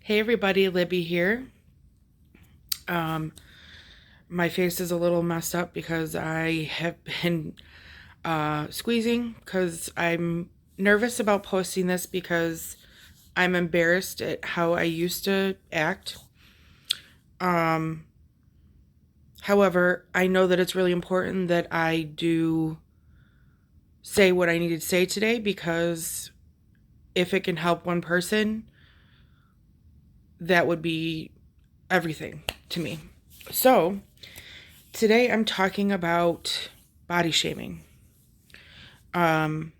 Hey everybody, Libby here. Um, my face is a little messed up because I have been squeezing because I'm nervous about posting this because I'm embarrassed at how I used to act. Um, However, I know that it's really important that I do say what I need to say today because if it can help one person, that would be everything to me. So, today I'm talking about body shaming. Um,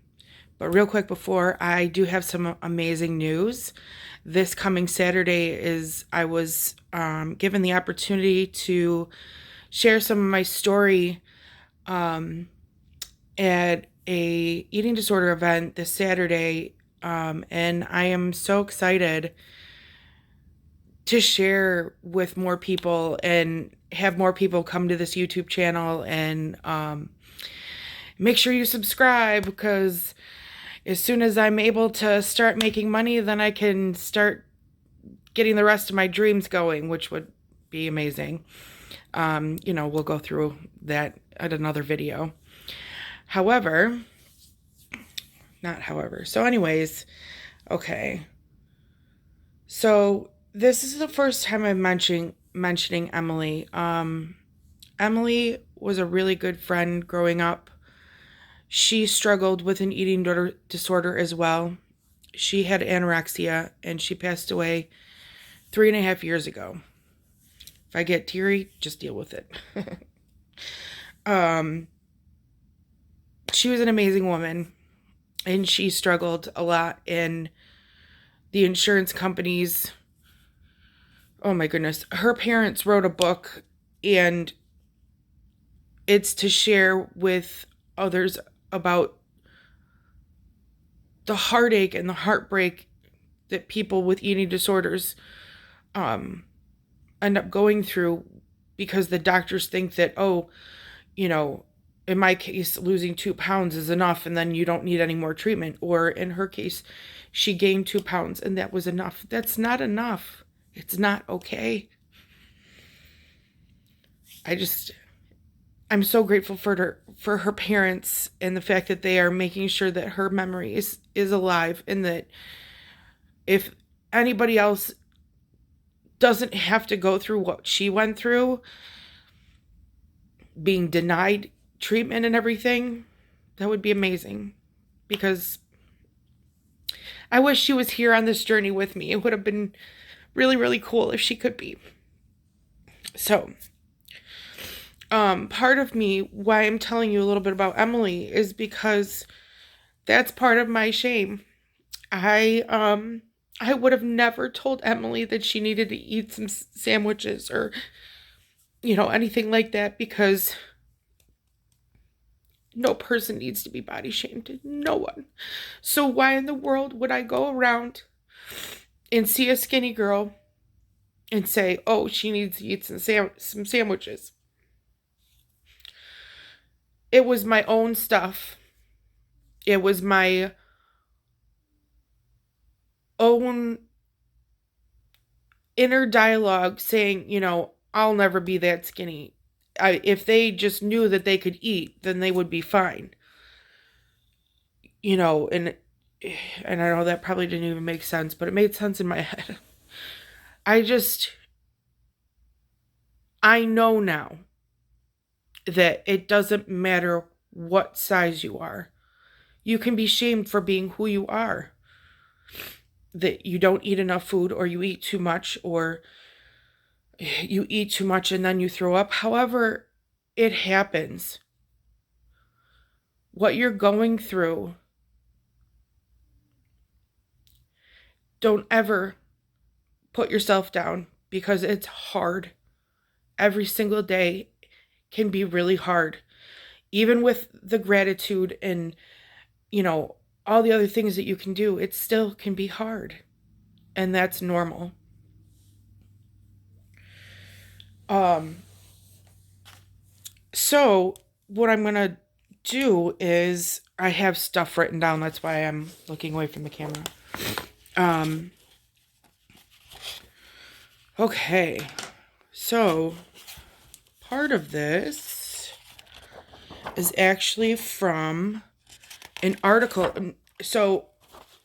but real quick before, I do have some amazing news. This coming Saturday is I was given the opportunity to share some of my story at a eating disorder event this Saturday, and I am so excited to share with more people and have more people come to this YouTube channel and make sure you subscribe because as soon as I'm able to start making money, then I can start getting the rest of my dreams going, which would be amazing. We'll go through that at another video. However, not however. So, anyways, okay. So this is the first time I'm mentioning Emily. Emily was a really good friend growing up. She struggled with an eating disorder as well. She had anorexia and she passed away 3.5 years ago. If I get teary, just deal with it. um, she was an amazing woman and she struggled a lot in the insurance companies. Oh my goodness. Her parents wrote a book and it's to share with others about the heartache and the heartbreak that people with eating disorders um, end up going through because the doctors think that, oh, you know, in my case, losing 2 pounds is enough and then you don't need any more treatment. Or in her case, she gained 2 pounds and that was enough. That's not enough. It's not okay. I'm so grateful for her parents and the fact that they are making sure that her memory is alive and that if anybody else doesn't have to go through what she went through, being denied treatment and everything, that would be amazing. Because I wish she was here on this journey with me. It would have been really, really cool if she could be. So, part of me, why I'm telling you a little bit about Emily is because that's part of my shame. I would have never told Emily that she needed to eat some sandwiches or anything like that because no person needs to be body shamed. No one. So why in the world would I go around and see a skinny girl and say, "Oh, she needs to eat some sandwiches"? It was my own stuff. It was my own inner dialogue saying, I'll never be that skinny. If they just knew that they could eat, then they would be fine. And I know that probably didn't even make sense, but it made sense in my head. I just I know now that it doesn't matter what size you are. You can be shamed for being who you are. That you don't eat enough food or you eat too much or you eat too much and then you throw up. However, it happens. What you're going through, don't ever put yourself down because it's hard. Every single day can be really hard. Even with the gratitude and, all the other things that you can do, it still can be hard. And that's normal. Um, so what I'm going to do is I have stuff written down. That's why I'm looking away from the camera. Um, Okay, so part of this is actually from an article. So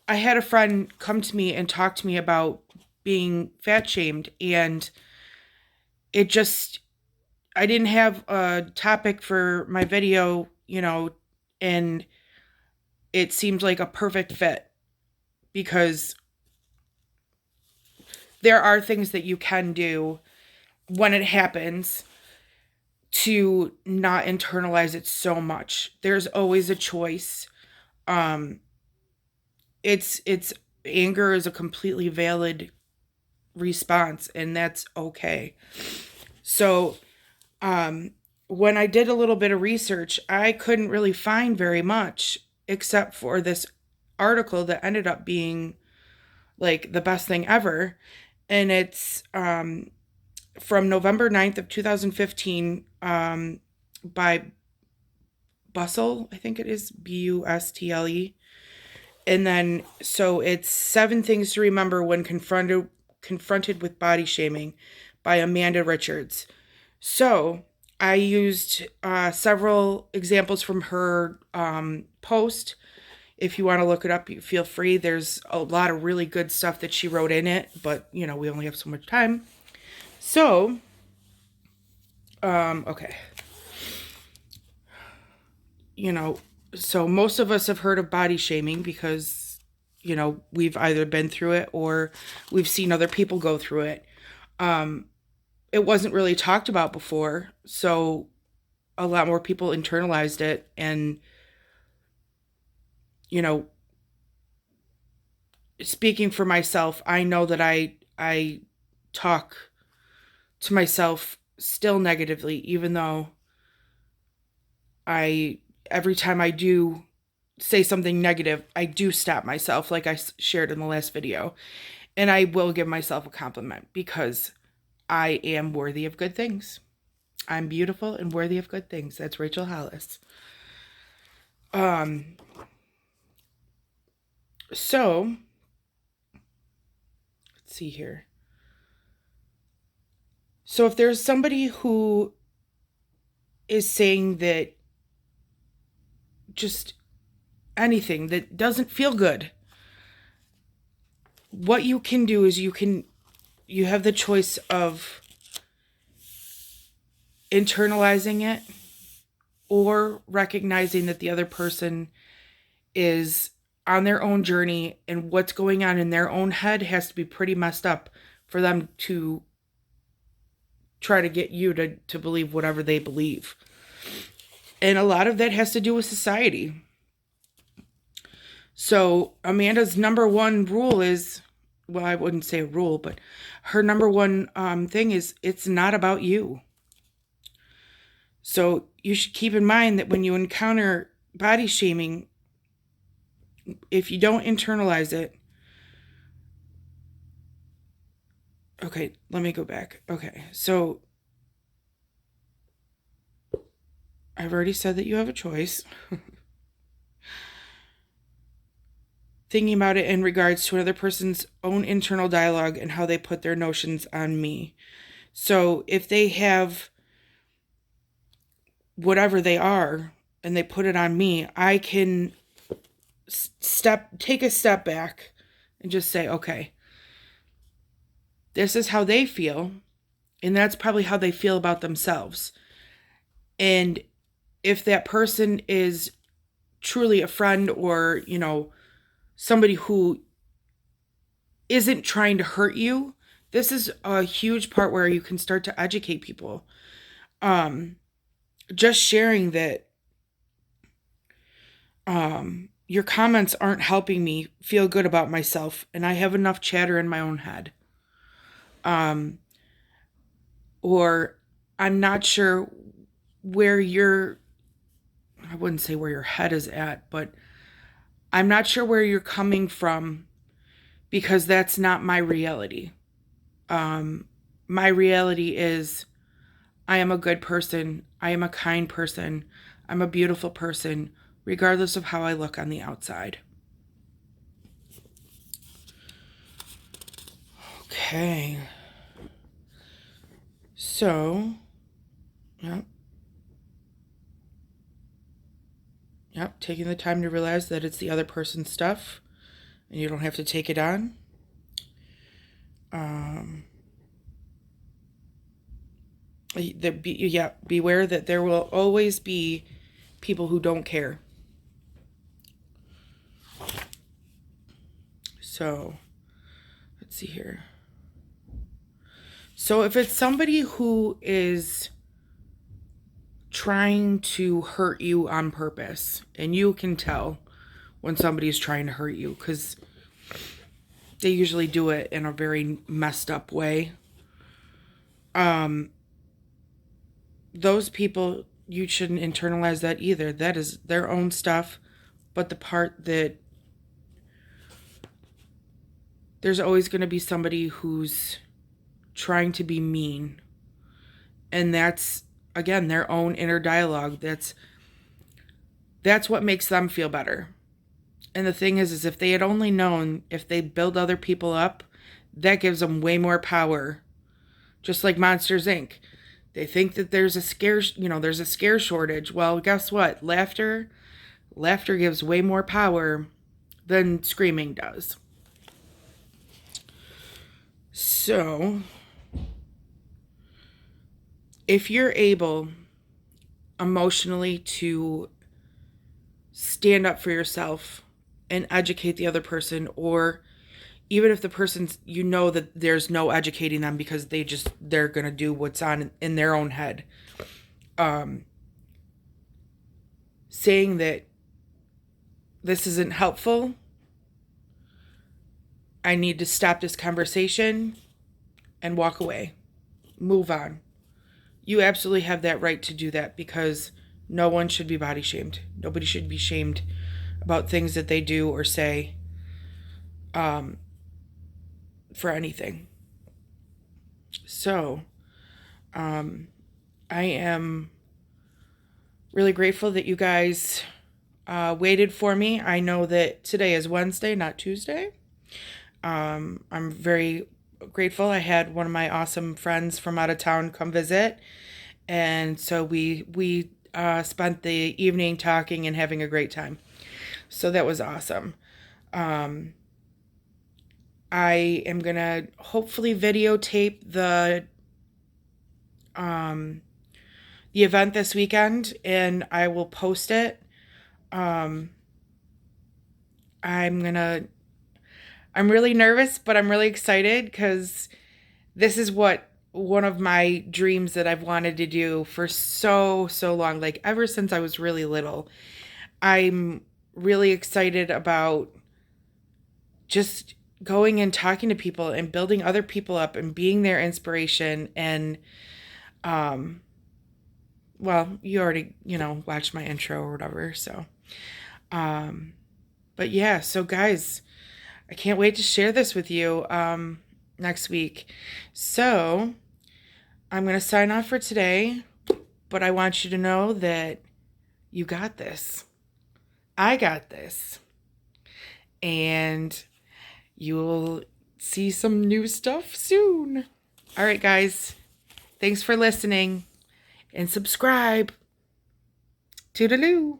I had a friend come to me and talk to me about being fat shamed, and it just, I didn't have a topic for my video, and it seemed like a perfect fit because there are things that you can do when it happens to not internalize it so much. There's always a choice. Um it's anger is a completely valid response, and that's okay. So, when I did a little bit of research, I couldn't really find very much except for this article that ended up being like the best thing ever. And it's from November 9th of 2015, by Bustle, I think it is Bustle. And then, so it's 7 things to remember when confronted with body shaming by Amanda Richards. So I used several examples from her post. If you want to look it up, you feel free. There's a lot of really good stuff that she wrote in it, but we only have so much time. So, okay. So most of us have heard of body shaming because, we've either been through it or we've seen other people go through it. It wasn't really talked about before, so a lot more people internalized it. And, speaking for myself, I know that I talk to myself still negatively, even though every time I do say something negative, I do stop myself, like I shared in the last video. And I will give myself a compliment because I am worthy of good things. I'm beautiful and worthy of good things. That's Rachel Hollis. So, let's see here. So if there's somebody who is saying that just anything that doesn't feel good, what you can do is you have the choice of internalizing it or recognizing that the other person is on their own journey, and what's going on in their own head has to be pretty messed up for them to try to get you to believe whatever they believe. And a lot of that has to do with society. So Amanda's number one rule is, well, I wouldn't say a rule, but her number one thing is, it's not about you. So you should keep in mind that when you encounter body shaming, if you don't internalize it, okay, let me go back. Okay, so I've already said that you have a choice. Thinking about it in regards to another person's own internal dialogue and how they put their notions on me. So if they have whatever they are and they put it on me, I can take a step back and just say, okay, this is how they feel, and that's probably how they feel about themselves. And if that person is truly a friend or, somebody who isn't trying to hurt you, this is a huge part where you can start to educate people. Just sharing that your comments aren't helping me feel good about myself, and I have enough chatter in my own head. Or I'm not sure where I wouldn't say where your head is at, but I'm not sure where you're coming from, because that's not my reality. My reality is I am a good person. I am a kind person. I'm a beautiful person, regardless of how I look on the outside. Okay. So, yep. Yep, taking the time to realize that it's the other person's stuff and you don't have to take it on. Beware that there will always be people who don't care. So, let's see here. So if it's somebody who is trying to hurt you on purpose, and you can tell when somebody's trying to hurt you because they usually do it in a very messed up way. Those people, you shouldn't internalize that either. That is their own stuff. But the part that there's always going to be somebody who's trying to be mean. And that's, again, their own inner dialogue. That's what makes them feel better. And the thing is if they had only known, if they build other people up, that gives them way more power. Just like Monsters, Inc. They think that there's a scare shortage. Well, guess what? Laughter gives way more power than screaming does. So, if you're able emotionally to stand up for yourself and educate the other person, or even if the person's, that there's no educating them because they're going to do what's on in their own head. Saying that this isn't helpful, I need to stop this conversation and walk away. Move on. You absolutely have that right to do that because no one should be body shamed. Nobody should be shamed about things that they do or say. For anything. So, I am really grateful that you guys waited for me. I know that today is Wednesday, not Tuesday. I'm very grateful. I had one of my awesome friends from out of town come visit. And so we spent the evening talking and having a great time. So that was awesome. I am going to hopefully videotape the event this weekend and I will post it. I'm really nervous, but I'm really excited because this is one of my dreams that I've wanted to do for so long, like ever since I was really little. I'm really excited about just going and talking to people and building other people up and being their inspiration. And, well, you already, watched my intro or whatever. So, but yeah, so guys, I can't wait to share this with you, next week. So I'm going to sign off for today, but I want you to know that you got this. I got this. And you'll see some new stuff soon. All right, guys. Thanks for listening and subscribe. Toodaloo.